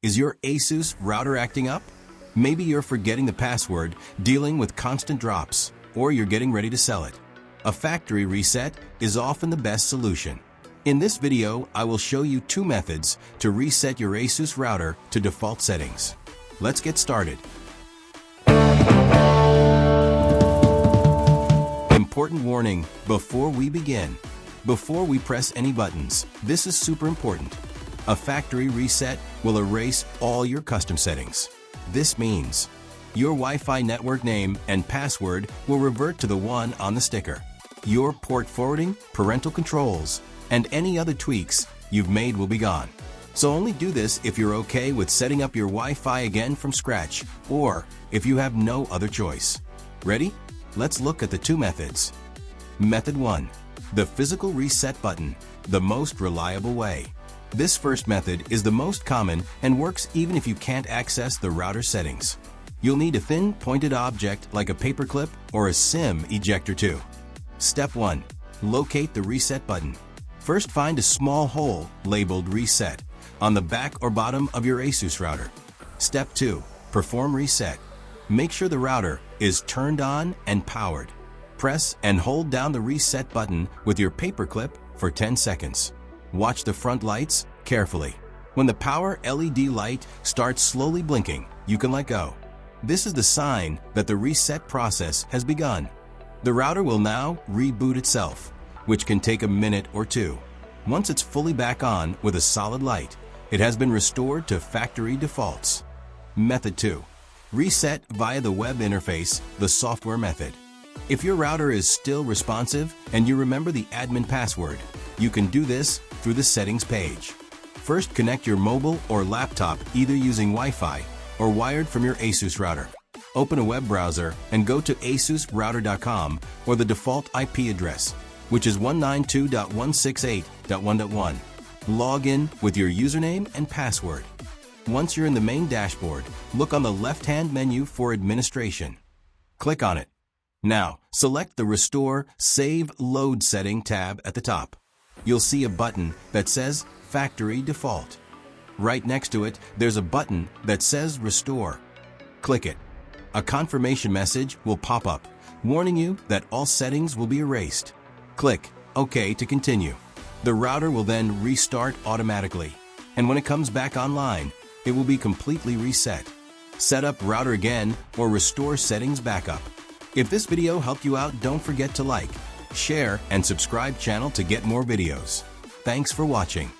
Is your Asus router acting up? Maybe you're forgetting the password, dealing with constant drops, or you're getting ready to sell it. A factory reset is often the best solution. In this video, I will show you two methods to reset your Asus router to default settings. Let's get started. Important warning before we begin. Before we press any buttons, this is super important. A factory reset will erase all your custom settings. This means your Wi-Fi network name and password will revert to the one on the sticker. Your port forwarding, parental controls, and any other tweaks you've made will be gone. So only do this if you're okay with setting up your Wi-Fi again from scratch, or if you have no other choice. Ready? Let's look at the two methods. Method 1. The physical reset button, the most reliable way. This first method is the most common and works even if you can't access the router settings. You'll need a thin, pointed object like a paperclip or a SIM ejector too. Step 1. Locate the reset button. First, find a small hole labeled Reset on the back or bottom of your Asus router. Step 2. Perform reset. Make sure the router is turned on and powered. Press and hold down the reset button with your paperclip for 10 seconds. Watch the front lights carefully. When the power LED light starts slowly blinking, you can let go. This is the sign that the reset process has begun. The router will now reboot itself, which can take a minute or two. Once it's fully back on with a solid light, it has been restored to factory defaults. Method 2. Reset via the web interface, the software method. If your router is still responsive and you remember the admin password, you can do this through the settings page. First, connect your mobile or laptop either using Wi-Fi or wired from your Asus router. Open a web browser and go to asusrouter.com or the default IP address, which is 192.168.1.1. Log in with your username and password. Once you're in the main dashboard, look on the left-hand menu for Administration. Click on it. Now, select the Restore Save Load Setting tab at the top. You'll see a button that says Factory Default. Right next to it, there's a button that says Restore. Click it. A confirmation message will pop up, warning you that all settings will be erased. Click OK to continue. The router will then restart automatically, and when it comes back online, it will be completely reset. Set up router again or restore settings backup. If this video helped you out, don't forget to like, share, and subscribe channel to get more videos. Thanks for watching.